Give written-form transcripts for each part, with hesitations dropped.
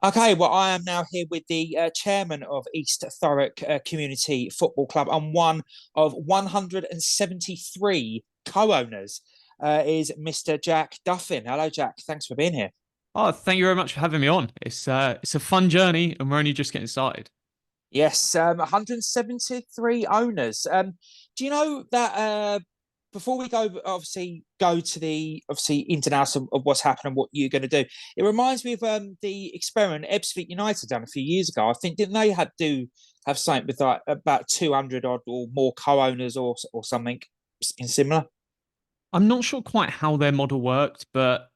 Okay, well, I am now here with the chairman of East Thurrock Community Football Club and one of 173 co-owners is Mr. Jack Duffin. Hello, Jack. Thanks for being here. Oh, thank you very much for having me on. It's a fun journey, and we're only just getting started. Yes, 173 owners. Do you know that before we go to the obviously ins and outs of what's happened and what you're going to do, it reminds me of the experiment Ebbsfleet United done a few years ago. I think didn't they have something with like about 200 odd or more co-owners or something in similar? I'm not sure quite how their model worked, but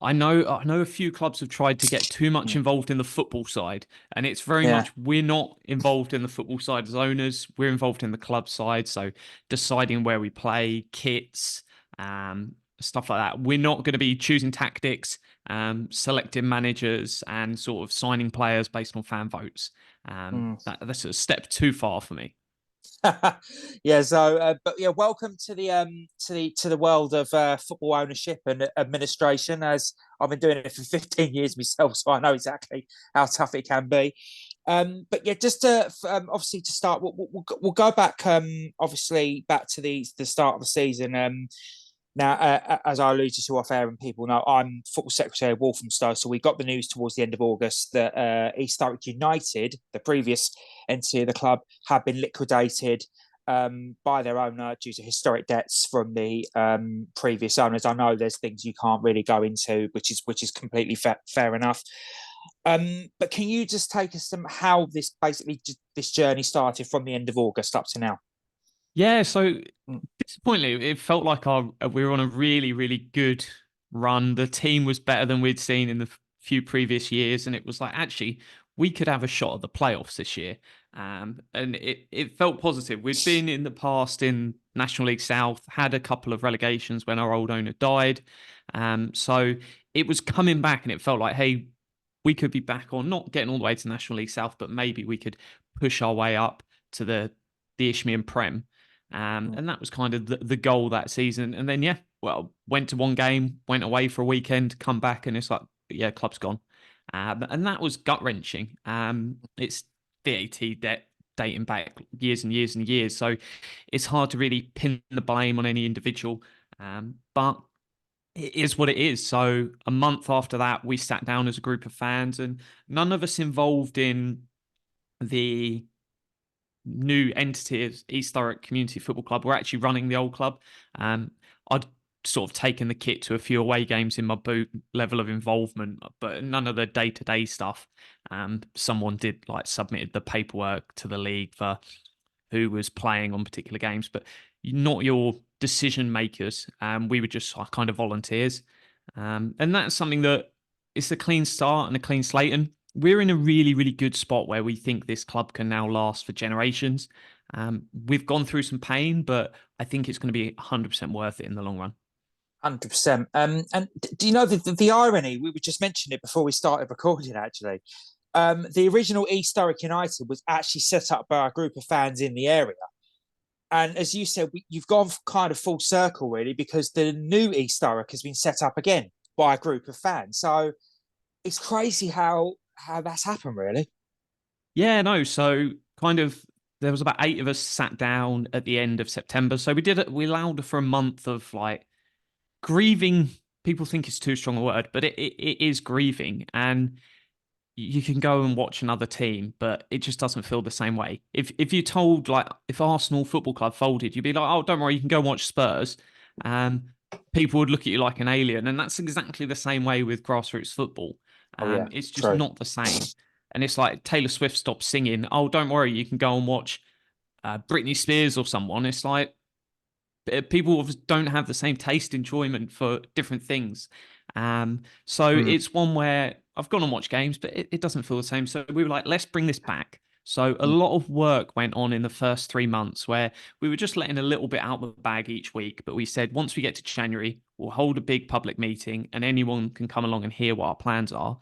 I know a few clubs have tried to get too much Mm. involved in the football side, and it's very Yeah. much we're not involved in the football side as owners. We're involved in the club side, so deciding where we play, kits, stuff like that. We're not going to be choosing tactics, selecting managers, and sort of signing players based on fan votes. Mm. That's a step too far for me. Yeah, so but yeah, welcome to the world of football ownership and administration. As I've been doing it for 15 years myself, so I know exactly how tough it can be. But yeah, just to obviously to start, we'll go back obviously back to the start of the season. Now, as I alluded to off air, and people know, I'm football secretary of Walthamstow. So we got the news towards the end of August that East Thurrock United, the previous entity of the club, had been liquidated by their owner due to historic debts from the previous owners. I know there's things you can't really go into, which is completely fair enough. But can you just take us to how this journey started from the end of August up to now? Yeah, so Mm. disappointingly, it felt like we were on a really, really good run. The team was better than we'd seen in the few previous years, and it was like actually we could have a shot at the playoffs this year. And it felt positive. We'd been in the past in National League South, had a couple of relegations when our old owner died. So it was coming back, and it felt like, hey, we could be back on, not getting all the way to National League South, but maybe we could push our way up to the Isthmian Prem. Mm. And that was kind of the goal that season. And then, yeah, well, went to one game, went away for a weekend, come back, and it's like, yeah, club's gone. And that was gut wrenching. It's VAT debt dating back years and years and years. So it's hard to really pin the blame on any individual. But it is what it is. So a month after that, we sat down as a group of fans, and none of us involved in the new entity as East Thurrock Community Football Club were actually running the old club. I'd sort of taken the kit to a few away games in my boot level of involvement, but none of the day-to-day stuff. Someone did like submitted the paperwork to the league for who was playing on particular games, but not your decision makers. We were just kind of volunteers. And that's something that it's a clean start and a clean slate. And we're in a really, really good spot where we think this club can now last for generations. We've gone through some pain, but I think it's going to be 100% worth it in the long run. 100%. And do you know the irony? We just mentioned it before we started recording, actually. The original East Thurrock United was actually set up by a group of fans in the area. And as you said, you've gone kind of full circle, really, because the new East Thurrock has been set up again by a group of fans. So it's crazy how that's happened, really. Yeah, no. So kind of there was about eight of us sat down at the end of September. So we did it. We allowed for a month of like grieving. People think it's too strong a word, but it is grieving. And you can go and watch another team, but it just doesn't feel the same way. If you told like if Arsenal Football Club folded, you'd be like, oh, don't worry, you can go and watch Spurs. Um, People would look at you like an alien, and that's exactly the same way with grassroots football. Oh, yeah, It's just true. not the same. And it's like Taylor Swift stopped singing. Oh, don't worry, you can go and watch Britney Spears or someone. It's like people don't have the same taste enjoyment for different things. So Mm. it's one where I've gone and watched games, but it doesn't feel the same. So we were like, let's bring this back. So a Mm. lot of work went on in the first 3 months where we were just letting a little bit out of the bag each week. But we said once we get to January, we'll hold a big public meeting and anyone can come along and hear what our plans are.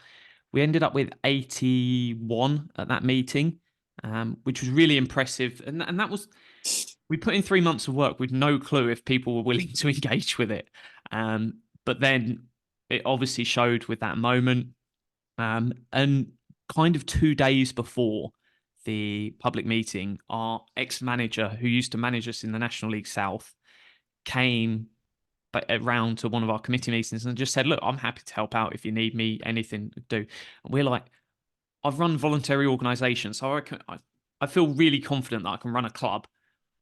We ended up with 81 at that meeting, which was really impressive. And that was we put in 3 months of work with no clue if people were willing to engage with it. But then it obviously showed with that moment. And kind of 2 days before the public meeting, our ex-manager who used to manage us in the National League South came around to one of our committee meetings and just said, look, I'm happy to help out if you need me, anything to do. And we're like, I've run voluntary organisations, so I feel really confident that I can run a club.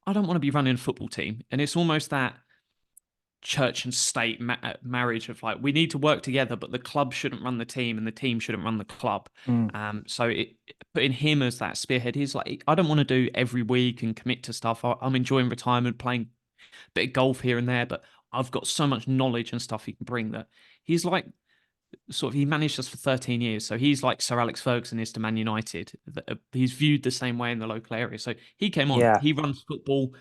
I don't want to be running a football team. And it's almost that church and state marriage of like, we need to work together, but the club shouldn't run the team and the team shouldn't run the club. So putting him as that spearhead, he's like, I don't want to do every week and commit to stuff. I'm enjoying retirement, playing a bit of golf here and there, but I've got so much knowledge and stuff he can bring that he's like, sort of, he managed us for 13 years. So he's like Sir Alex Ferguson is to Man United. He's viewed the same way in the local area. So he came on, Yeah. he runs football,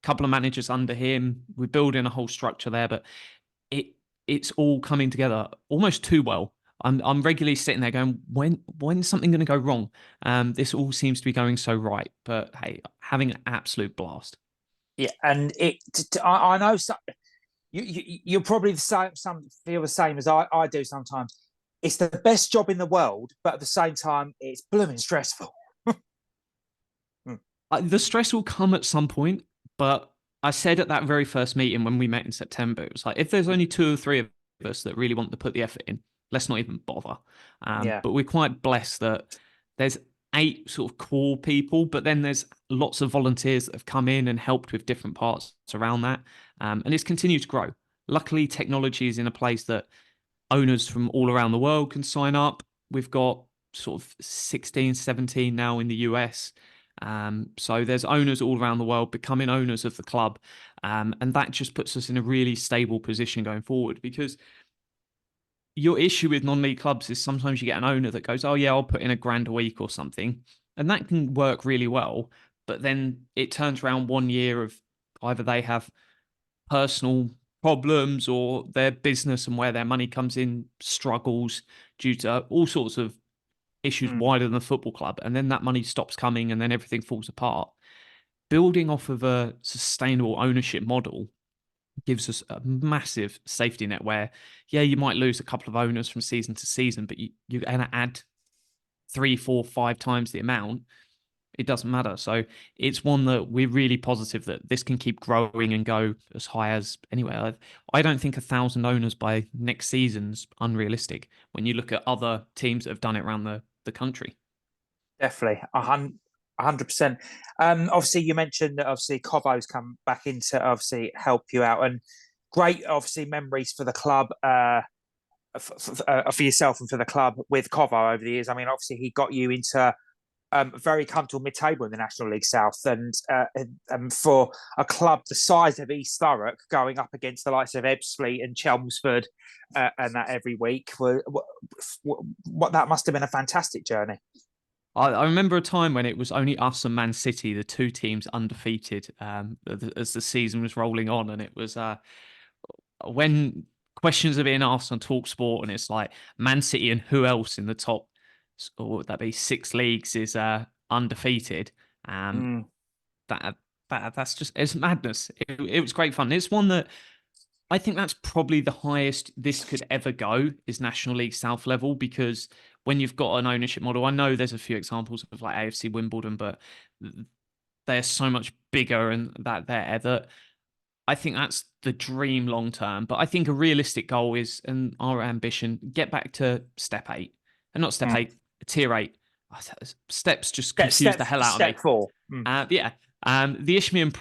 couple of managers under him. We're building a whole structure there, but it's all coming together almost too well. I'm regularly sitting there going, when's something going to go wrong? This all seems to be going so right, but hey, having an absolute blast. Yeah, and I know you're probably the same. Feel the same as I do sometimes. It's the best job in the world, but at the same time, it's blooming stressful. The stress will come at some point, but I said at that very first meeting when we met in September, it was like, if there's only 2 or 3 of us that really want to put the effort in, let's not even bother. But we're quite blessed that there's 8 sort of core people, but then there's lots of volunteers that have come in and helped with different parts around that. And it's continued to grow. Luckily, technology is in a place that owners from all around the world can sign up. We've got sort of 16, 17 now in the US. So there's owners all around the world becoming owners of the club. And that just puts us in a really stable position going forward, because your issue with non-league clubs is sometimes you get an owner that goes, oh yeah, I'll put in $1,000 a week or something. And that can work really well. But then it turns around 1 year of either they have personal problems or their business and where their money comes in struggles due to all sorts of issues wider than the football club. And then that money stops coming and then everything falls apart. Building off of a sustainable ownership model gives us a massive safety net where, yeah, you might lose a couple of owners from season to season, but you're going to add 3, 4, 5 times the amount. It doesn't matter. So it's one that we're really positive that this can keep growing and go as high as anywhere. I don't think 1,000 owners by next season's unrealistic when you look at other teams that have done it around the country. Definitely, 100%. Obviously, you mentioned that obviously Covo's come back in to obviously help you out, and great, obviously, memories for the club, for yourself and for the club with Covo over the years. I mean, obviously, he got you into very comfortable mid-table in the National League South, and for a club the size of East Thurrock going up against the likes of Ebbsfleet and Chelmsford and that every week, what that must have been a fantastic journey. I remember a time when it was only us and Man City, the 2 teams undefeated, as the season was rolling on, and it was when questions are being asked on TalkSport, and it's like Man City and who else in the top, or would that be 6 leagues, is undefeated. That's just, it's madness. It was great fun. It's one that I think that's probably the highest this could ever go, is National League South level, because when you've got an ownership model, I know there's a few examples of like AFC Wimbledon, but they're so much bigger and that I think that's the dream long term. But I think a realistic goal is, and our ambition, get back to step 8, and not step 8, tier 8. Steps just confuse the hell out of me. Step 4. The Isthmian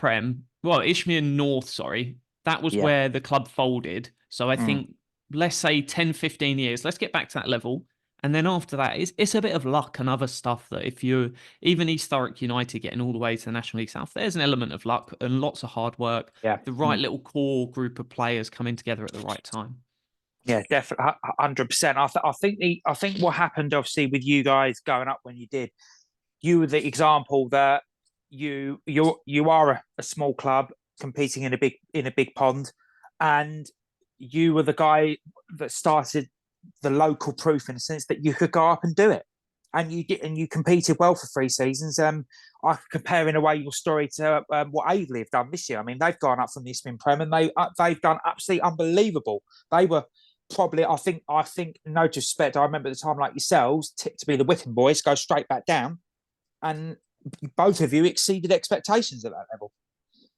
Isthmian North, sorry. That was where the club folded. So I think, let's say 10, 15 years, let's get back to that level. And then after that, it's a bit of luck and other stuff that if you're even East Thurrock United getting all the way to the National League South, there's an element of luck and lots of hard work. Yeah. The right little core group of players coming together at the right time. Yeah, definitely, 100%. I think what happened, obviously, with you guys going up when you did, you were the example that you are a small club competing in a big pond, and you were the guy that started the local proof in the sense that you could go up and do it, and you did, and you competed well for 3 seasons. I could compare in a way your story to what Aveley have done this year. I mean, they've gone up from the Isthmian Prem and they've done absolutely unbelievable. They were probably, I think, no disrespect, I remember the time like yourselves, to be the whipping boys, go straight back down, and both of you exceeded expectations at that level.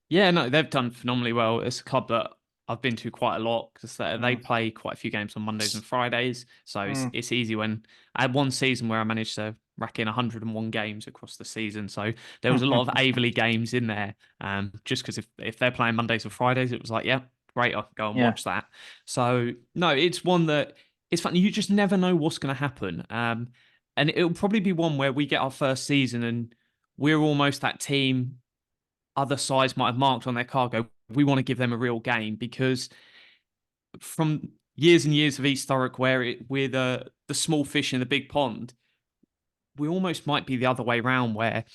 Yeah, no, they've done phenomenally well. It's a club that I've been to quite a lot because they Mm, play quite a few games on Mondays and Fridays. So mm, it's easy when I had one season where I managed to rack in 101 games across the season. So there was a lot of Averley games in there. Just because if they're playing Mondays or Fridays, it was like, yeah, great, I'll go and yeah, watch that. So no, it's one that it's funny. You just never know what's going to happen. And it'll probably be one where we get our first season and we're almost that team other sides might have marked on their cargo. We want to give them a real game because from years and years of East Thurrock where we're the small fish in the big pond, we almost might be the other way around where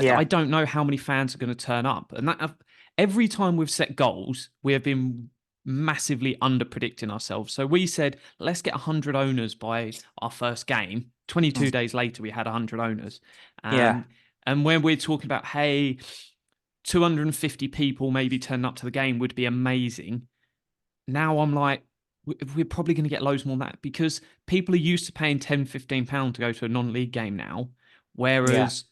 yeah, I don't know how many fans are going to turn up. And that every time we've set goals, we have been massively under predicting ourselves. So we said, let's get 100 owners by our first game. 22 mm, days later, we had 100 owners. yeah, And when we're talking about, hey, 250 people maybe turning up to the game would be amazing. Now I'm like, we're probably going to get loads more than that because people are used to paying 10, £15 to go to a non-league game now, yeah, whereas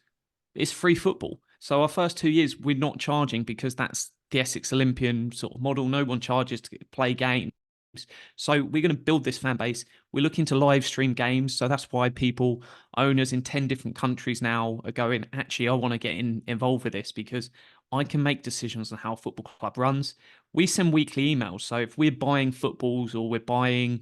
it's free football. So our first 2 years, we're not charging because that's the Essex Olympian sort of model. No one charges to play games. So we're going to build this fan base. We're looking to live stream games. So that's why people, owners in 10 different countries now are going, actually, I want to get involved with this because I can make decisions on how a football club runs. We send weekly emails. So if we're buying footballs or we're buying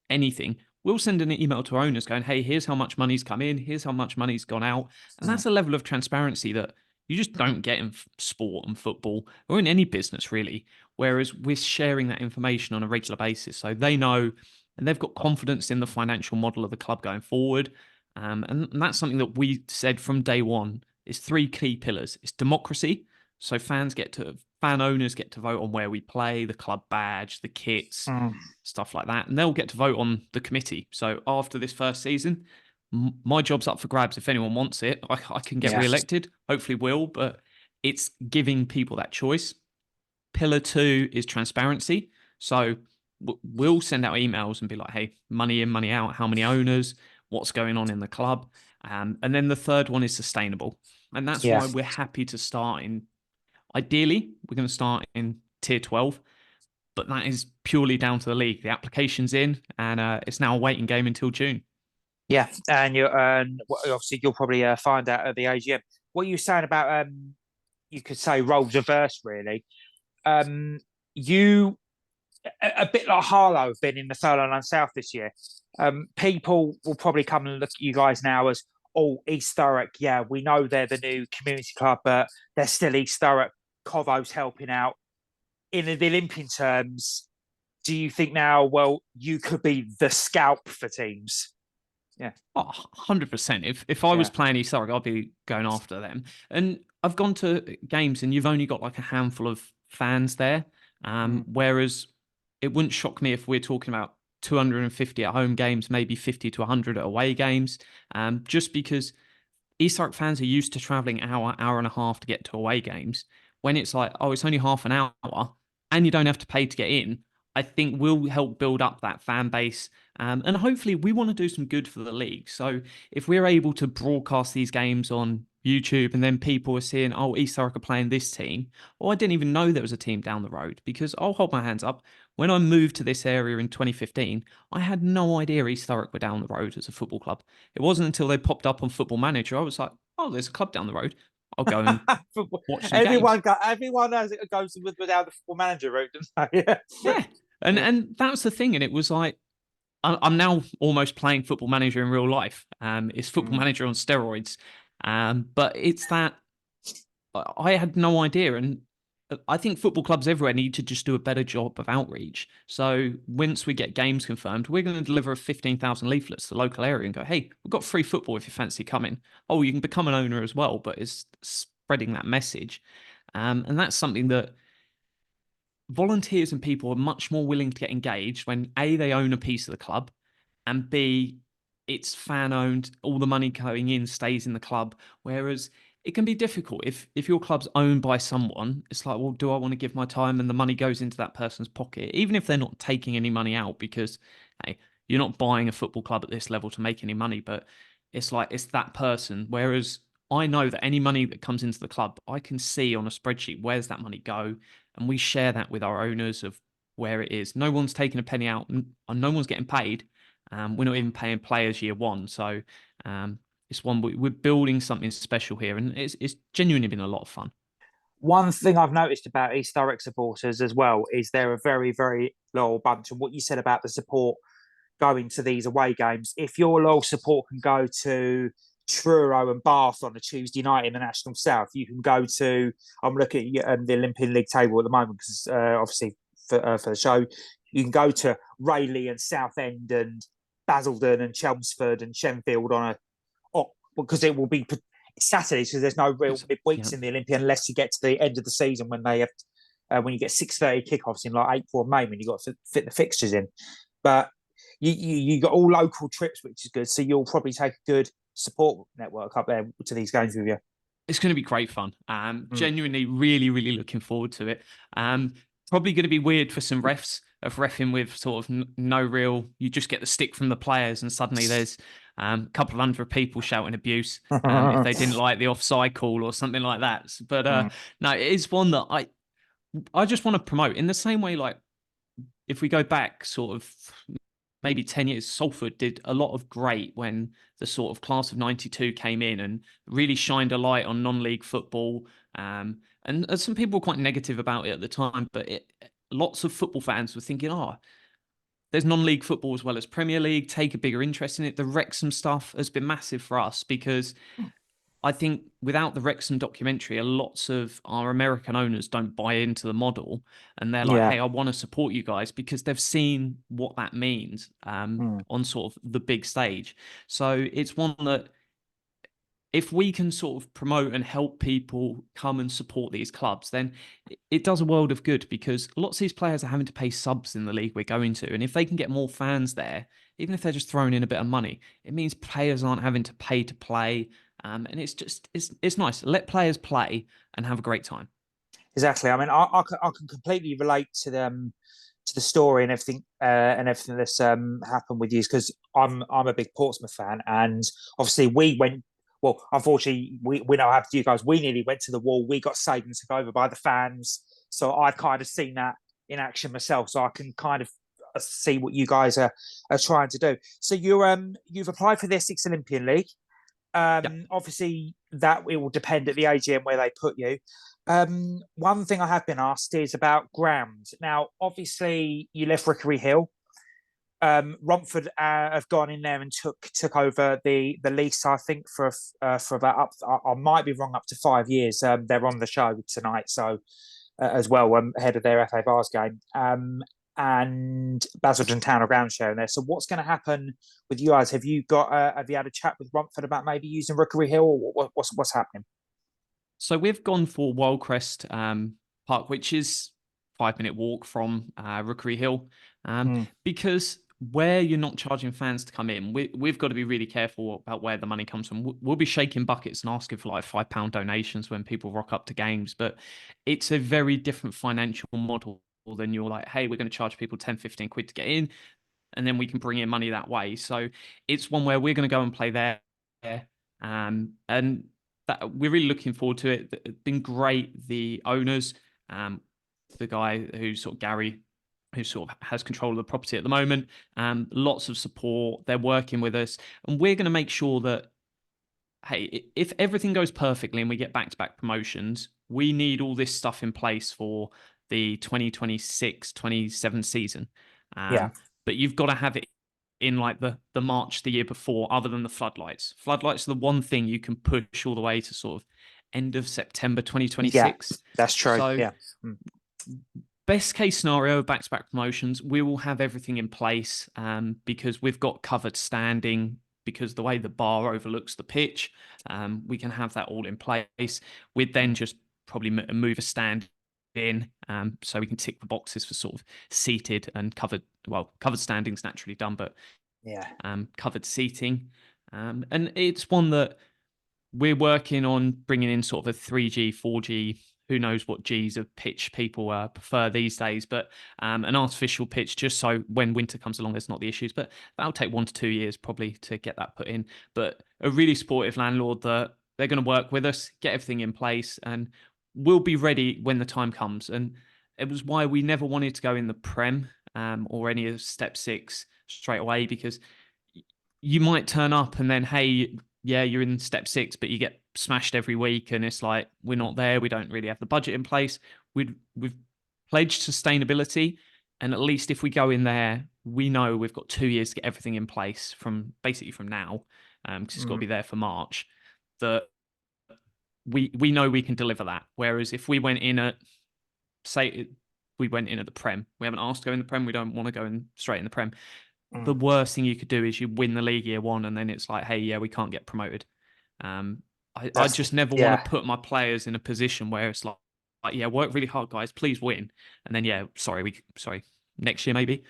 anything, we'll send an email to our owners going, hey, here's how much money's come in. Here's how much money's gone out. And mm, that's a level of transparency that you just don't get in sport and football or in any business, really. Whereas we're sharing that information on a regular basis. So they know and they've got confidence in the financial model of the club going forward. And that's something that we said from day one is three key pillars. It's democracy. So fan owners get to vote on where we play, the club badge, the kits, mm, stuff like that. And they'll get to vote on the committee. So after this first season, my job's up for grabs. If anyone wants it, I can get yeah, re-elected. Hopefully will, but it's giving people that choice. Pillar two is transparency. So we'll send out emails and be like, hey, money in, money out, how many owners, what's going on in the club. And then the third one is sustainable. And that's yeah, why we're happy to start in, ideally, we're going to start in tier 12, but that is purely down to the league. The application's in and it's now a waiting game until June. yeah. And obviously you'll probably find out at the AGM. What you saying about you could say roles reversed, really. You a bit like Harlow have been in the Thurrock South this year. People will probably come and look at you guys now as, oh, East Thurrock. Yeah, we know they're the new community club, but they're still East Thurrock. Covo's helping out. In the Olympian terms, do you think now, well, you could be the scalp for teams? Yeah, Oh, 100%. If I was yeah, playing East Thurrock, I'd be going after them. And I've gone to games and you've only got like a handful of fans there. mm, Whereas it wouldn't shock me if we're talking about 250 at home games, maybe 50 to 100 at away games. Just because East Thurrock fans are used to traveling hour and a half to get to away games. When it's like, oh, it's only half an hour and you don't have to pay to get in, I think will help build up that fan base. And hopefully we want to do some good for the league. So if we're able to broadcast these games on YouTube and then people are seeing, oh, East Thurrock are playing this team, or I didn't even know there was a team down the road because I'll hold my hands up. When I moved to this area in 2015, I had no idea East Thurrock were down the road as a football club. It wasn't until they popped up on Football Manager, I was like, oh, there's a club down the road. I'll go and watch some games. Everyone goes without the football manager route, don't they? Yeah. And Yeah, and that's the thing. And it was like, I'm now almost playing Football Manager in real life. It's Football mm. Manager on steroids. But it's that I had no idea. And I think football clubs everywhere need to just do a better job of outreach. So once we get games confirmed, we're going to deliver 15,000 leaflets to the local area and go, hey, we've got free football if you fancy coming. Oh, you can become an owner as well, but it's spreading that message. And that's something that volunteers and people are much more willing to get engaged when A, they own a piece of the club, and B, it's fan owned, all the money going in stays in the club. Whereas it can be difficult if your club's owned by someone. It's like, well, do I want to give my time? And the money goes into that person's pocket, even if they're not taking any money out, because hey, you're not buying a football club at this level to make any money. But it's like it's that person. Whereas I know that any money that comes into the club, I can see on a spreadsheet where's that money go, and we share that with our owners of where it is. No one's taking a penny out, and no one's getting paid. We're not even paying players year one, so it's one we're building something special here, and it's genuinely been a lot of fun. One thing I've noticed about East Thurrock supporters as well is they're a very, very loyal bunch. And what you said about the support going to these away games, if your loyal support can go to Truro and Bath on a Tuesday night in the National South, you can go to, I'm looking at the Olympian League table at the moment because obviously for the show, you can go to Rayleigh and Southend and Basildon and Chelmsford and Shenfield on a, oh, because it will be Saturdays because there's no real midweeks in the Olympian unless you get to the end of the season when they have when you get 6:30 kickoffs in like April or May when you've got to fit the fixtures in. But you got all local trips, which is good. So you'll probably take a good support network up there to these games with you. It's going to be great fun. Genuinely, really, really looking forward to it. Probably going to be weird for some refs of reffing with sort of no real. You just get the stick from the players, and suddenly there's a couple of hundred people shouting abuse if they didn't like the offside call or something like that. But no, it is one that I just want to promote in the same way. Like if we go back, sort of maybe 10 years, Salford did a lot of great when the sort of class of 92 came in and really shined a light on non-league football. And some people were quite negative about it at the time, but lots of football fans were thinking, there's non-league football as well as Premier League, take a bigger interest in it. The Wrexham stuff has been massive for us because I think without the Wrexham documentary, lots of our American owners don't buy into the model, and they're like, "Hey, I want to support you guys," because they've seen what that means on sort of the big stage. So it's one that if we can sort of promote and help people come and support these clubs, then it does a world of good because lots of these players are having to pay subs in the league we're going to, and if they can get more fans there, even if they're just throwing in a bit of money, it means players aren't having to pay to play. And it's nice. Let players play and have a great time. Exactly. I mean, I can completely relate to the story and everything that's happened with you because I'm a big Portsmouth fan, and obviously we went. Well, unfortunately, we know how to do, guys. We nearly went to the wall. We got saved and took over by the fans. So I've kind of seen that in action myself. So I can kind of see what you guys are trying to do. So you've applied for the Essex Olympian League. Obviously, that it will depend at the AGM where they put you. One thing I have been asked is about ground. Now, obviously, you left Rickery Hill. Romford have gone in there and took over the lease. I think for about I might be wrong, up to 5 years. They're on the show tonight, so as well ahead of their FA Vars game. And Basildon Town are ground sharing there. So what's going to happen with you guys? Have you had a chat with Romford about maybe using Rookery Hill, or what's happening? So we've gone for Wildcrest Park, which is 5-minute walk from Rookery Hill, because where you're not charging fans to come in, we've got to be really careful about where the money comes from. We'll be shaking buckets and asking for like £5 donations when people rock up to games, but it's a very different financial model than you're like, hey, we're going to charge people 10, 15 quid to get in, and then we can bring in money that way. So it's one where we're going to go and play there. And that we're really looking forward to it. It's been great. The owners, the guy who's sort of Gary, who sort of has control of the property at the moment, lots of support. They're working with us, and we're going to make sure that, hey, if everything goes perfectly and we get back-to-back promotions, we need all this stuff in place for the 2026-27 season. But you've got to have it in like the March the year before, other than the floodlights. Floodlights are the one thing you can push all the way to sort of end of September 2026. Yeah, that's true. So, best case scenario, back-to-back promotions, we will have everything in place because we've got covered standing, because the way the bar overlooks the pitch, we can have that all in place. We'd then just probably move a stand in so we can tick the boxes for sort of seated and covered standings naturally done, but covered seating. And it's one that we're working on bringing in sort of a 3G, 4G, who knows what G's of pitch people prefer these days, but an artificial pitch, just so when winter comes along, there's not the issues. But that'll take 1 to 2 years probably to get that put in. But a really supportive landlord that they're going to work with us, get everything in place, and we'll be ready when the time comes. And it was why we never wanted to go in the Prem or any of Step 6 straight away, because you might turn up and then, hey, yeah, you're in Step 6, but you get smashed every week, and it's like, we're not there. We don't really have the budget in place. We've pledged sustainability, and at least if we go in there, we know we've got 2 years to get everything in place from now, because it's got to be there for March. That we know we can deliver that. Whereas if we went in at, say, we went in at the Prem, we haven't asked to go in the Prem, we don't want to go in straight in the Prem. The worst thing you could do is you win the league year one, and then it's like, hey, yeah, we can't get promoted. I just never want to put my players in a position where it's like, yeah, work really hard, guys, please win, and then sorry, next year maybe.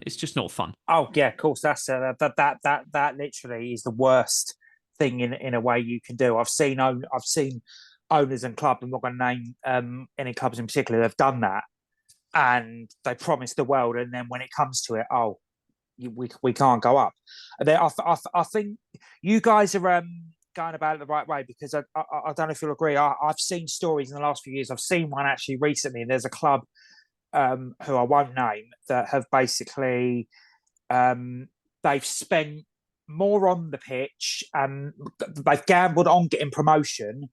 It's just not fun. Oh yeah, of course. That's that literally is the worst thing in a way you can do. I've seen owners and clubs. I'm not going to name any clubs in particular. They've done that, and they promise the world, and then when it comes to it, we can't go up. I think you guys are going about it the right way, because I don't know if you'll agree. I've seen stories in the last few years. I've seen one actually recently, and there's a club who I won't name that have basically they've spent more on the pitch and they've gambled on getting promotion,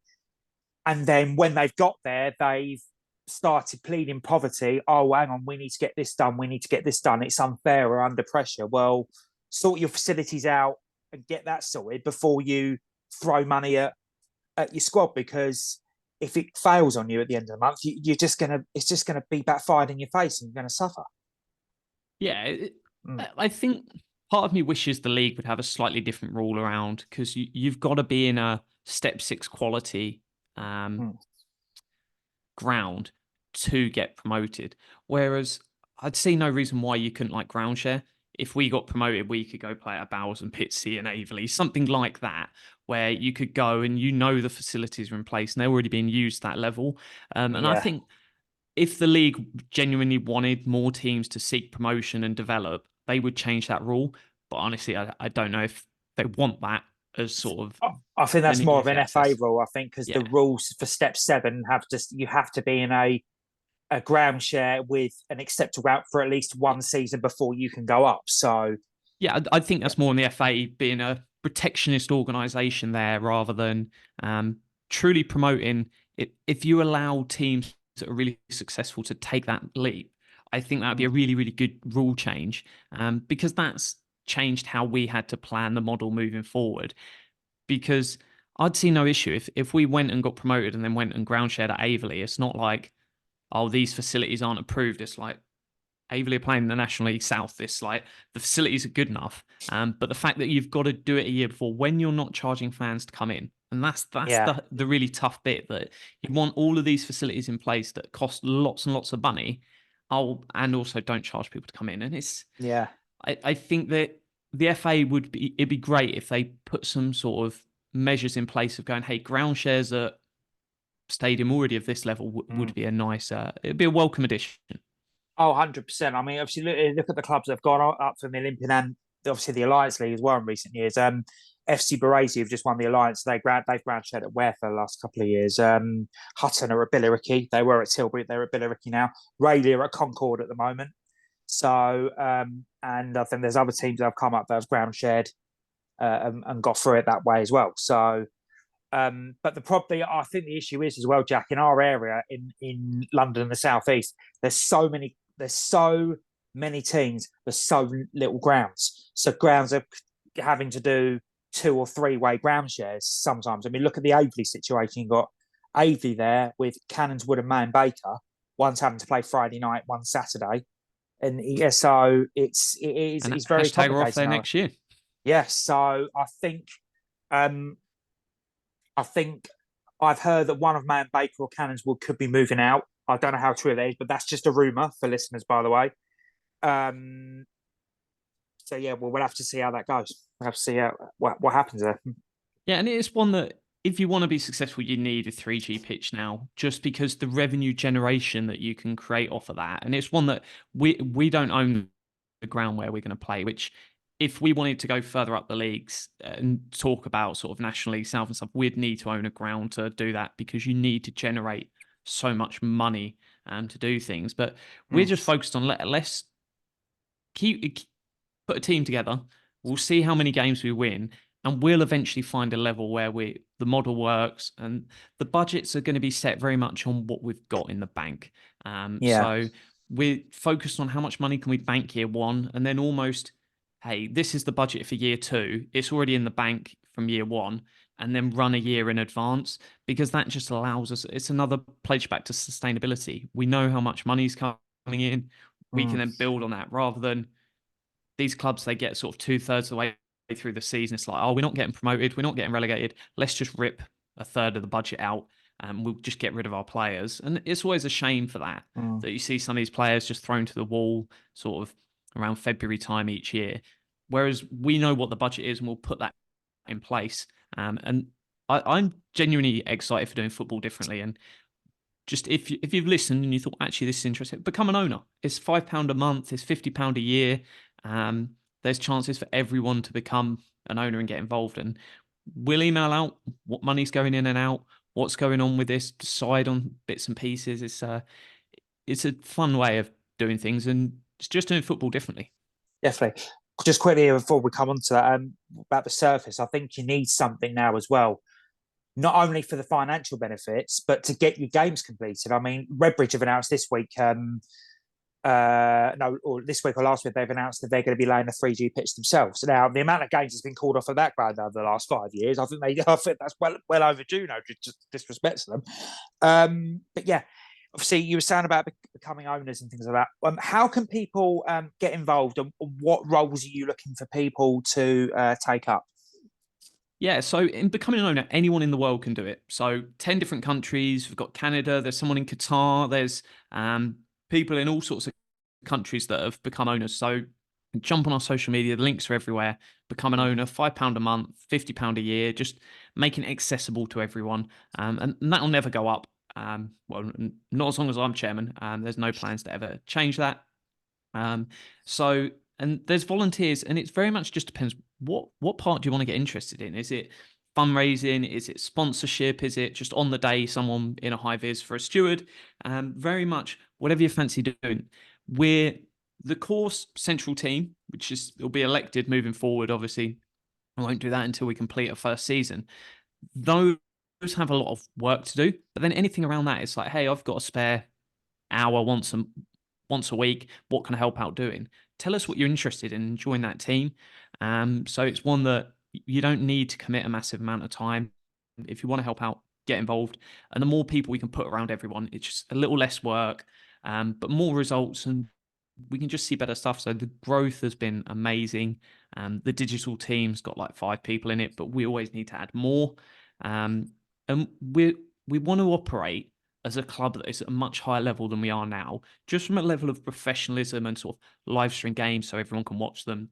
and then when they've got there, they've started pleading poverty. Oh, hang on, we need to get this done. We need to get this done. It's unfair or under pressure. Well, sort your facilities out and get that sorted before you throw money at your squad, because if it fails on you at the end of the month, it's just gonna be backfired in your face, and you're gonna suffer. Yeah, I think part of me wishes the league would have a slightly different rule around, because you've got to be in a Step 6 quality ground to get promoted. Whereas I'd see no reason why you couldn't like ground share. If we got promoted, we could go play at Bowers and Pitsea and Averley, something like that, where you could go and the facilities are in place and they're already being used at that level. And I think if the league genuinely wanted more teams to seek promotion and develop, they would change that rule. But honestly, I don't know if they want that as sort of. I think that's more of an FA rule. I think because the rules for Step 7 you have to be in a ground share with an acceptable route for at least one season before you can go up. So yeah, I think that's more on the FA being a protectionist organisation there, rather than truly promoting it. If you allow teams that are really successful to take that leap, I think that would be a really, really good rule change, because that's changed how we had to plan the model moving forward. Because I'd see no issue if we went and got promoted and then went and ground shared at Averley. It's not like, oh, these facilities aren't approved. It's like, Averley are playing in the National League South. It's like the facilities are good enough, but the fact that you've got to do it a year before, when you're not charging fans to come in, and that's the really tough bit, that you want all of these facilities in place that cost lots and lots of money, and also don't charge people to come in. And it's I think that the FA it'd be great if they put some sort of measures in place of going, hey, ground shares at stadium already of this level would be a nice, it'd be a welcome addition. Oh, 100%. I mean, obviously, look at the clubs that have gone up from the Olympian and obviously the Alliance League as well in recent years. FC Baresi have just won the Alliance. They've ground shared at Ware for the last couple of years. Hutton are at Billericay. They were at Tilbury. They're at Billericay now. Rayleigh are at Concord at the moment. So, and I think there's other teams that have come up that have ground shared and got through it that way as well. So, but I think the issue is as well, Jack, in our area in London and the South East, there's so many teams, there's so little grounds. So grounds are having to do 2 or 3 way ground shares sometimes. I mean, look at the Averley situation. You've got Averley there with Canonswood and Man Baker. One's having to play Friday night, one Saturday. And so it's very complicated. We're off there next year. Yes, so I think I've heard that one of Man Baker or Canonswood could be moving out. I don't know how true that is, but that's just a rumour for listeners, by the way. So yeah, we'll have to see how that goes. We'll have to see what happens there. Yeah, and it's one that if you want to be successful, you need a 3G pitch now, just because the revenue generation that you can create off of that. And it's one that we don't own the ground where we're going to play, which if we wanted to go further up the leagues and talk about sort of National League South and stuff, we'd need to own a ground to do that, because you need to generate so much money to do things. But we're just focused on let's put a team together. We'll see how many games we win, and we'll eventually find a level where the model works, and the budgets are going to be set very much on what we've got in the bank. So we're focused on how much money can we bank year one, and then almost, hey, this is the budget for year two. It's already in the bank from year one, and then run a year in advance, because that just allows us. It's another pledge back to sustainability. We know how much money's coming in. We can then build on that, rather than these clubs, they get sort of 2/3 of the way through the season. It's like, oh, we're not getting promoted, we're not getting relegated. Let's just rip a third of the budget out, and we'll just get rid of our players. And it's always a shame for that you see some of these players just thrown to the wall sort of around February time each year. Whereas we know what the budget is, and we'll put that in place. And I'm genuinely excited for doing football differently. And just if you've listened and you thought, actually, this is interesting, become an owner. It's £5 a month, it's £50 a year. There's chances for everyone to become an owner and get involved. And we'll email out what money's going in and out, what's going on with this, decide on bits and pieces. It's a fun way of doing things, and it's just doing football differently. Definitely. Just quickly before we come on to that, about the surface, I think you need something now as well, not only for the financial benefits, but to get your games completed. I mean, Redbridge have announced this week, or this week or last week, they've announced that they're going to be laying a 3G pitch themselves. Now, the amount of games that's been called off of that ground over the last 5 years, I think that's well overdue now, just disrespect to them. But yeah, obviously, you were saying about becoming owners and things like that. How can people get involved, and what roles are you looking for people to take up? Yeah, so in becoming an owner, anyone in the world can do it. So 10 different countries. We've got Canada. There's someone in Qatar. There's people in all sorts of countries that have become owners. So jump on our social media. The links are everywhere. Become an owner. £5 a month, £50 a year. Just making it accessible to everyone. And that'll never go up. Well, not as long as I'm chairman. There's no plans to ever change that. And there's volunteers, and it very much just depends what part do you want to get interested in. Is it fundraising? Is it sponsorship? Is it just on the day someone in a high vis for a steward? Very much whatever you fancy doing. We're the core central team, which will be elected moving forward. Obviously, I won't do that until we complete our first season. Those have a lot of work to do, but then anything around that, it's like, hey, I've got a spare hour once a week. What can I help out doing? Tell us what you're interested in, join that team. So it's one that you don't need to commit a massive amount of time. If you want to help out, get involved. And the more people we can put around everyone, it's just a little less work, but more results, and we can just see better stuff. So the growth has been amazing. The digital team's got like 5 people in it, but we always need to add more. And we want to operate as a club that is at a much higher level than we are now, just from a level of professionalism and sort of live stream games so everyone can watch them,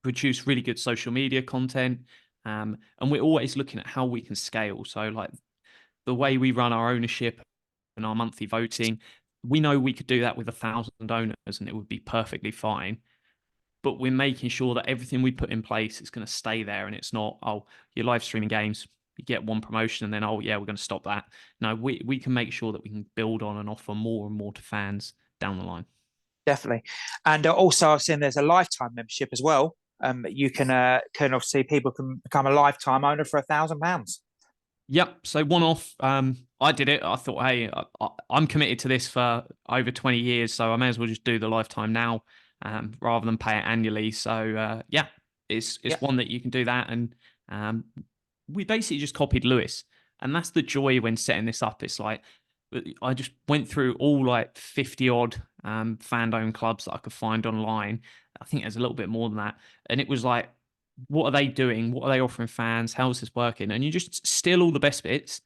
produce really good social media content. And we're always looking at how we can scale. So like the way we run our ownership and our monthly voting, we know we could do that with 1,000 owners and it would be perfectly fine. But we're making sure that everything we put in place is going to stay there, and it's not, oh, you're live streaming games, you get one promotion and then, oh yeah, we're going to stop that. No, we can make sure that we can build on and offer more and more to fans down the line. Definitely. And also, I've seen there's a lifetime membership as well. You can obviously, people can become a lifetime owner for £1,000. Yep. So one off. I did it. I thought, hey, I'm committed to this for over 20 years, so I may as well just do the lifetime now, rather than pay it annually. So yeah, it's one that you can do that. And we basically just copied Lewis, and that's the joy when setting this up. It's like I just went through all like 50 odd fan-owned clubs that I could find online. I think there's a little bit more than that, and it was like, what are they doing? What are they offering fans? How is this working? And you just steal all the best bits,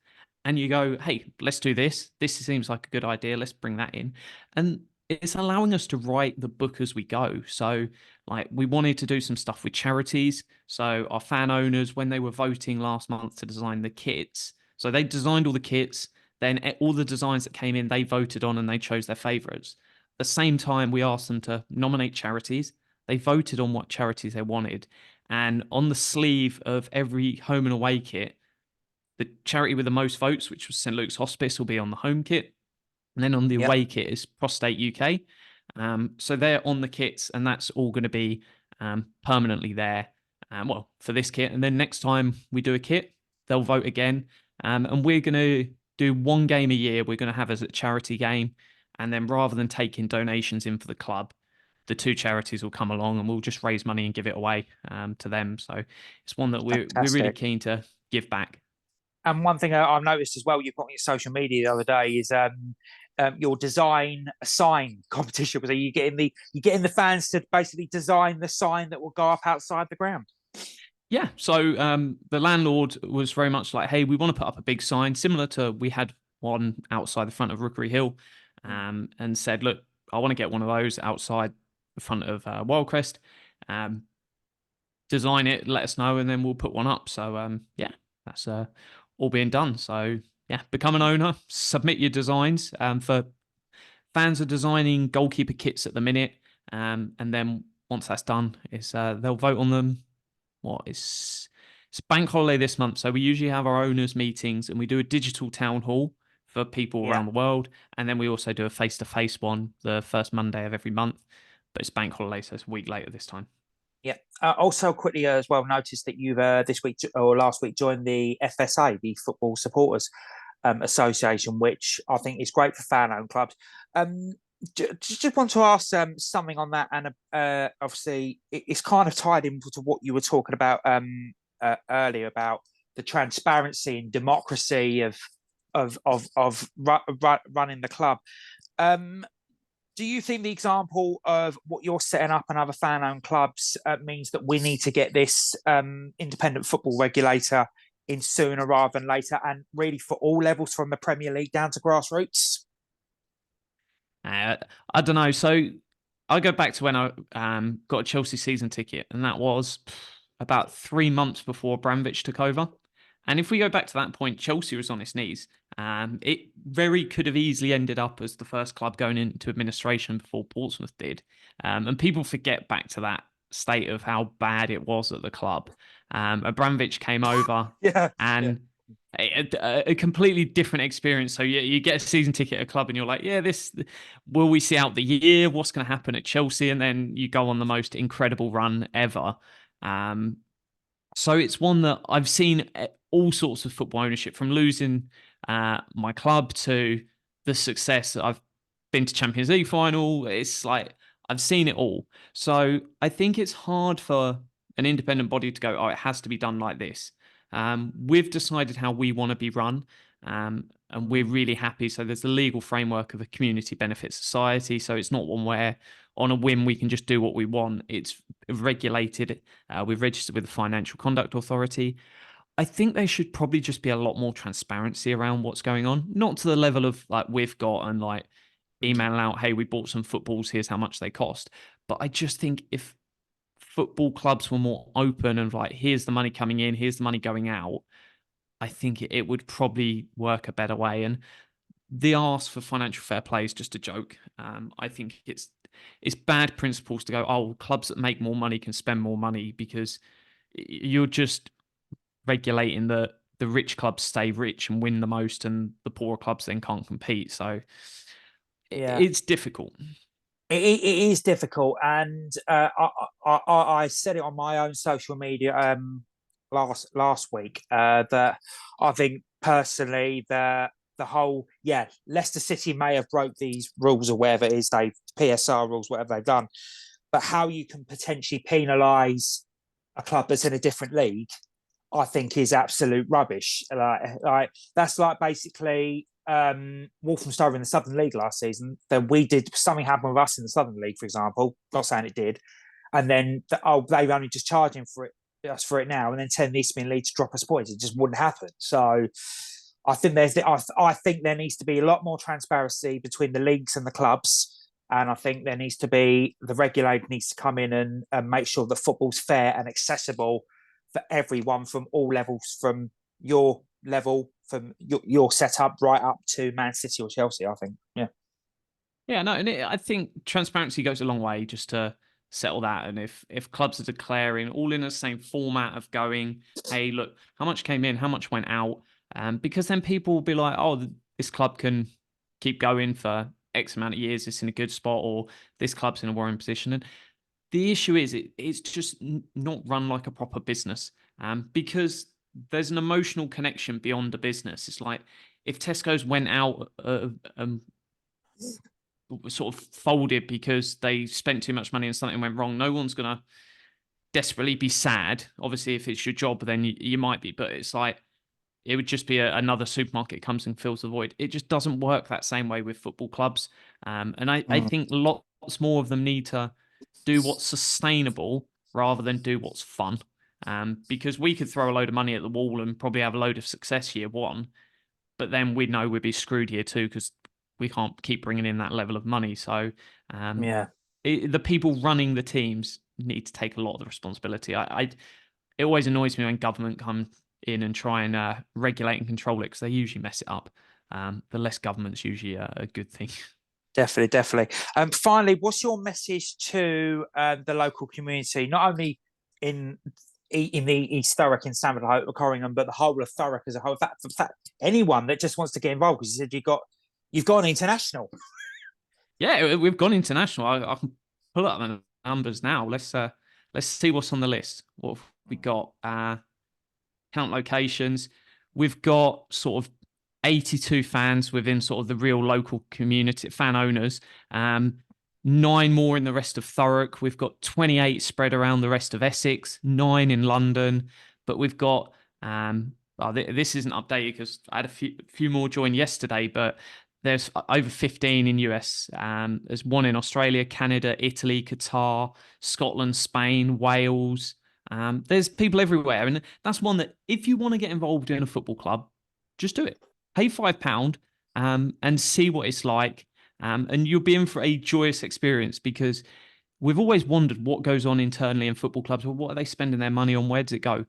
and you go, hey, let's do this. This seems like a good idea. Let's bring that in. And it's allowing us to write the book as we go. So, like, we wanted to do some stuff with charities. So, our fan owners, when they were voting last month to design the kits, so they designed all the kits. Then all the designs that came in, they voted on and they chose their favorites. At the same time, we asked them to nominate charities. They voted on what charities they wanted. And on the sleeve of every home and away kit, the charity with the most votes, which was St. Luke's Hospice, will be on the home kit. And then on the Yep. away kit is Prostate UK. So they're on the kits, and that's all going to be permanently there. Well, for this kit. And then next time we do a kit, they'll vote again. And we're going to do one game a year. We're going to have as a charity game. And then rather than taking donations in for the club, the two charities will come along and we'll just raise money and give it away to them. So it's one that we're really Fantastic. keen to give back. And one thing I've noticed as well, you put on your social media the other day is your design a sign competition. So you getting the fans to basically design the sign that will go up outside the ground. Yeah, so the landlord was very much like, hey, we want to put up a big sign, similar to we had one outside the front of Rookery Hill, and said, look, I want to get one of those outside the front of Wildcrest. Design it, let us know, and then we'll put one up. So yeah, that's all being done. So yeah, become an owner, submit your designs. For fans are designing goalkeeper kits at the minute, and then once that's done, they'll vote on them. It's bank holiday this month, so we usually have our owners meetings and we do a digital town hall for people Yeah. around the world, and then we also do a face-to-face one the first Monday of every month, but it's bank holiday, so it's a week later this time. Yeah. Also, quickly as well, noticed that you've this week or last week joined the FSA, the Football Supporters Association, which I think is great for fan-owned clubs. Just want to ask something on that, and obviously it's kind of tied into what you were talking about earlier about the transparency and democracy of running the club. Do you think the example of what you're setting up and other fan-owned clubs means that we need to get this independent football regulator in sooner rather than later, and really for all levels from the Premier League down to grassroots? I don't know. So I go back to when I got a Chelsea season ticket, and that was about 3 months before Abramovich took over. And if we go back to that point, Chelsea was on its knees. It very could have easily ended up as the first club going into administration before Portsmouth did. And people forget back to that state of how bad it was at the club. Abramovich came over Yeah. and a completely different experience. So you get a season ticket at a club and you're like, yeah, this will we see out the year? What's going to happen at Chelsea? And then you go on the most incredible run ever. So it's one that I've seen all sorts of football ownership, from losing my club to the success. I've been to Champions League final. It's like I've seen it all. So I think it's hard for an independent body to go, oh, it has to be done like this. We've decided how we want to be run, and we're really happy. So there's the legal framework of a community benefit society. So it's not one where on a whim we can just do what we want. It's regulated. We've registered with the Financial Conduct Authority. I think there should probably just be a lot more transparency around what's going on, not to the level of like we've got and like email out, hey, we bought some footballs, here's how much they cost. But I just think if football clubs were more open and like, here's the money coming in, here's the money going out, I think it would probably work a better way. And the ask for financial fair play is just a joke. I think it's bad principles to go, oh, clubs that make more money can spend more money, because you're just regulating the rich clubs stay rich and win the most, and the poorer clubs then can't compete. So Yeah. it's difficult. It is difficult, and I said it on my own social media last week that I think personally the whole Leicester City may have broke these rules or whatever it is, they PSR rules, whatever they've done, but how you can potentially penalise a club that's in a different league, I think is absolute rubbish. Like that's like basically Walthamstow in the Southern League last season. Then we did something happened with us in the Southern League, for example. Not saying it did, and then they're only just charging for us for it now, and then telling the Eastern League to drop us points. It just wouldn't happen. So I think I think there needs to be a lot more transparency between the leagues and the clubs. And I think there needs to be the regulator needs to come in and make sure that football's fair and accessible for everyone from all levels, from your level, from your setup, right up to Man City or Chelsea. I think, yeah. Yeah, no, and I think transparency goes a long way just to settle that. And if clubs are declaring all in the same format of going, hey, look, how much came in, how much went out, because then people will be like, oh, this club can keep going for X amount of years, it's in a good spot, or this club's in a worrying position. And the issue is it's just not run like a proper business, because there's an emotional connection beyond the business. It's like if Tesco's went out sort of folded because they spent too much money and something went wrong, no one's going to desperately be sad. Obviously, if it's your job, then you might be, but it's like it would just be another supermarket comes and fills the void. It just doesn't work that same way with football clubs. And I think lots more of them need to do what's sustainable rather than do what's fun. Because we could throw a load of money at the wall and probably have a load of success year one, but then we know we'd be screwed here too because we can't keep bringing in that level of money. So Yeah. the people running the teams need to take a lot of the responsibility. It always annoys me when government come in and try and regulate and control it because they usually mess it up. The less government's usually a good thing. Definitely, definitely. Finally, what's your message to the local community, not only in the East Thurrock in Stamford Corringham, but the whole of Thurrock as a whole? In fact, anyone that just wants to get involved, because you said you've gone international. Yeah, we've gone international. I can pull up the numbers now. Let's see what's on the list. What have we got? Count locations. We've got sort of 82 fans within sort of the real local community, fan owners. 9 more in the rest of Thurrock. We've got 28 spread around the rest of Essex, 9 in London. But we've got, this isn't updated because I had a few more join yesterday, but there's over 15 in US. There's 1 in Australia, Canada, Italy, Qatar, Scotland, Spain, Wales. There's people everywhere. And that's one that if you want to get involved in a football club, just do it. Pay £5 and see what it's like. And you'll be in for a joyous experience because we've always wondered what goes on internally in football clubs. Well, what are they spending their money on? Where does it go?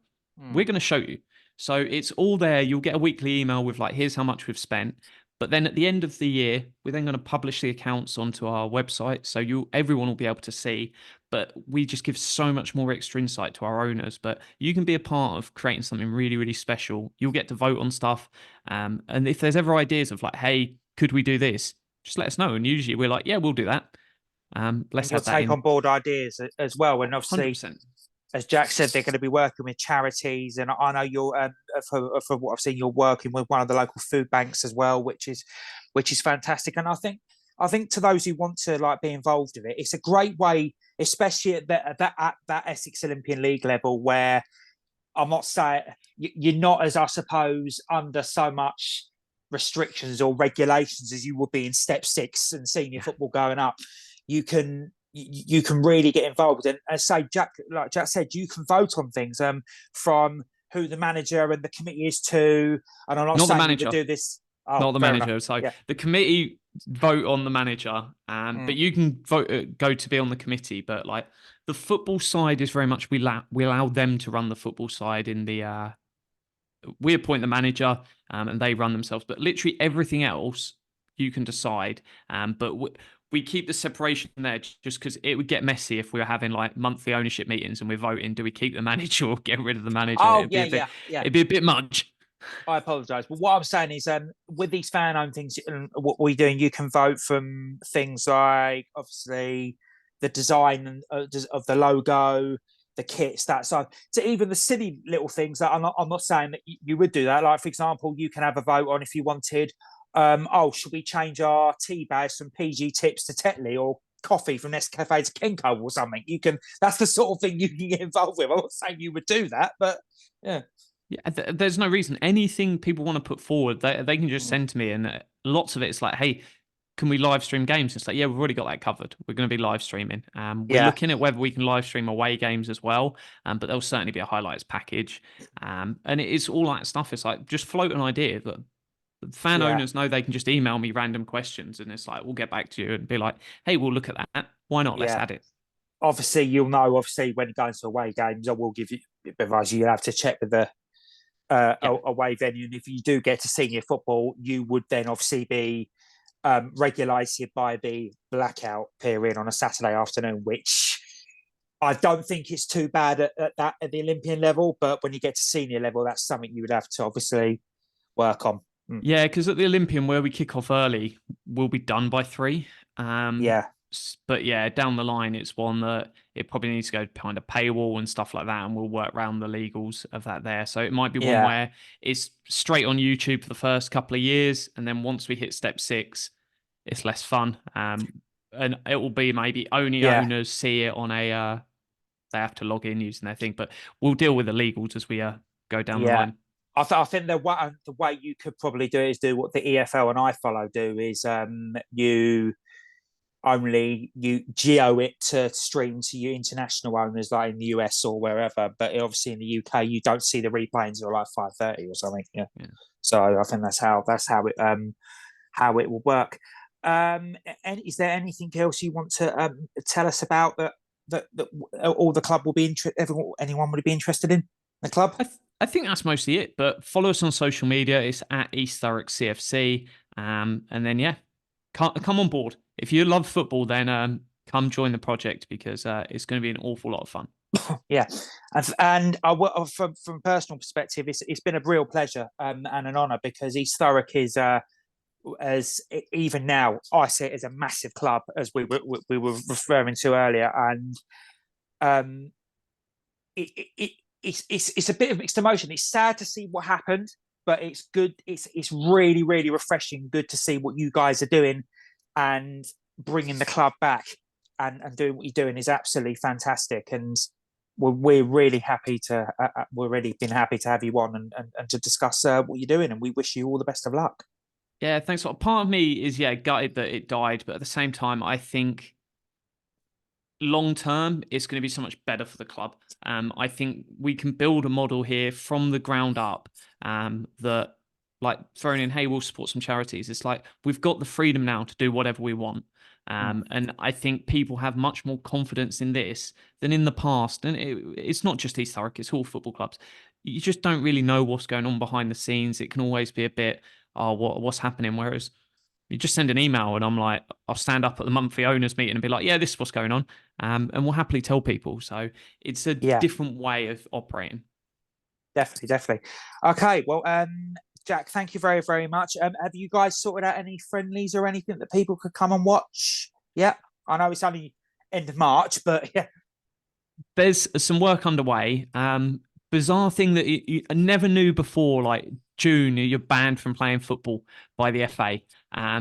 We're going to show you. So it's all there. You'll get a weekly email with like, here's how much we've spent. But then at the end of the year, we're then going to publish the accounts onto our website. So everyone will be able to see. But we just give so much more extra insight to our owners. But you can be a part of creating something really, really special. You'll get to vote on stuff. And if there's ever ideas of like, hey, could we do this? Just let us know. And usually we're like, yeah, we'll do that. Let's have that take on board ideas as well. And obviously, 100%. As Jack said, they're going to be working with charities, and I know you're, from what I've seen, you're working with one of the local food banks as well, which is fantastic. And I think to those who want to like be involved in it, it's a great way, especially at that Essex Olympian League level, where I'm not saying you're not, as I suppose, under so much restrictions or regulations as you would be in Step 6 and senior football going up. You can really get involved, and say like Jack said, you can vote on things from who the manager and the committee is to. And I'm not saying the manager. You do this. Oh, not the manager. Enough. So yeah. The committee vote on the manager, but you can vote go to be on the committee. But like the football side is very much we allow them to run the football side in the. We appoint the manager, and they run themselves. But literally everything else you can decide. But we keep the separation there just because it would get messy if we were having like monthly ownership meetings and we're voting, do we keep the manager or get rid of the manager? Oh, It'd be a bit much. I apologise. But what I'm saying is with these fan-owned things, what we're doing, you can vote from things like, obviously, the design of the logo, the kits, that side, to even the silly little things that I'm not saying that you would do that. Like, for example, you can have a vote on if you wanted, should we change our tea bags from PG Tips to Tetley, or coffee from Nescafe to Kenko or something? You can. That's the sort of thing you can get involved with. I'm not saying you would do that, but yeah. Yeah, there's no reason. Anything people want to put forward, they can just send to me, and lots of it's like, hey, can we live stream games? It's like, yeah, we've already got that covered. We're going to be live streaming. We're looking at whether we can live stream away games as well, but there'll certainly be a highlights package. And it is all that stuff. It's like, just float an idea that Fan Yeah, owners know they can just email me random questions, and it's like we'll get back to you and be like, hey, we'll look at that. Why not? Let's yeah. add it. Obviously, you'll know. Obviously, when going to away games, I will give you advice. You have to check with the Yeah. away venue, and if you do get to senior football, you would then obviously be regulated by the blackout period on a Saturday afternoon, which I don't think it's too bad at the Olympian level. But when you get to senior level, that's something you would have to obviously work on. Mm. Yeah, because at the Olympian, where we kick off early, we'll be done by 3. Yeah, But yeah, down the line, it's one that it probably needs to go behind a paywall and stuff like that, and we'll work around the legals of that there. So it might be one yeah, where it's straight on YouTube for the first couple of years, and then once we hit step 6, it's less fun. And it will be maybe only yeah, owners see it on a. They have to log in using their thing, but we'll deal with the legals as we go down the yeah. line. I think the way you could probably do it is do what the EFL and I follow do is you geo it to stream to your international owners like in the US or wherever, but obviously in the UK you don't see the replay until like 5:30 or something. Yeah. Yeah. So I think how it will work. And is there anything else you want to tell us about that all the club will be anyone would be interested in the club? I think that's mostly it. But follow us on social media. It's at East Thurrock CFC. And then yeah, come on board. If you love football, then come join the project because it's going to be an awful lot of fun. Yeah, and from a personal perspective, it's been a real pleasure and an honour because East Thurrock is as even now I see it as a massive club as we were referring to earlier, and um, it's a bit of mixed emotion. It's sad to see what happened, but it's good. It's really really refreshing. Good to see what you guys are doing and bringing the club back and doing what you're doing is absolutely fantastic. And we're really happy to we're really been happy to have you on and to discuss what you're doing. And we wish you all the best of luck. Yeah, thanks a lot. Part of me is gutted that it died, but at the same time, I think long term, it's going to be so much better for the club. I think we can build a model here from the ground up that, like, throwing in, hey, we'll support some charities. It's like we've got the freedom now to do whatever we want. And I think people have much more confidence in this than in the past. And it's not just East Thurrock, it's all football clubs. You just don't really know what's going on behind the scenes. It can always be a bit, oh, what's happening? Whereas you just send an email and I'm like, I'll stand up at the monthly owners meeting and be like, yeah, this is what's going on. And we'll happily tell people. So it's a Yeah, different way of operating. definitely. Okay, well, Jack, thank you very, very much. Have you guys sorted out any friendlies or anything that people could come and watch? Yeah, I know it's only end of March, but yeah, There's some work underway. Bizarre thing that I never knew before, like June, you're banned from playing football by the FA.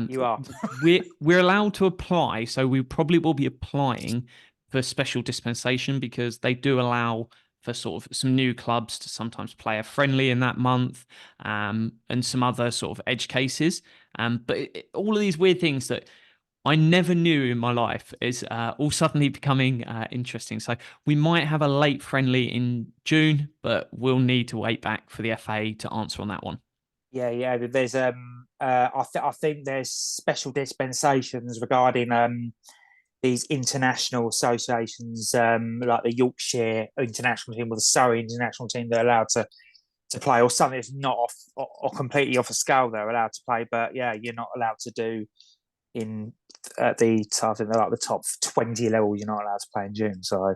you are. We're allowed to apply, so we probably will be applying for special dispensation because they do allow for sort of some new clubs to sometimes play a friendly in that month, and some other sort of edge cases. But all of these weird things that I never knew in my life is all suddenly becoming interesting. So we might have a late friendly in June, but we'll need to wait back for the FA to answer on that one. Yeah. There's I think there's special dispensations regarding these international associations, like the Yorkshire international team or the Surrey international team. They're allowed to play, or something that's not off or completely off a scale. They're allowed to play, but yeah, you're not allowed to do in I think they're like the top 20 levels. You're not allowed to play in June. So,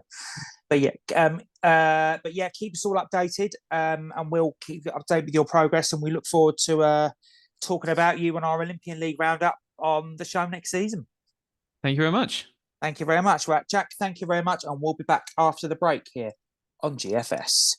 but yeah, keep us all updated, and we'll keep you updated with your progress. And we look forward to talking about you and our Olympian League roundup on the show next season. Thank you very much. Thank you very much, right, Jack. Thank you very much, and we'll be back after the break here on GFS.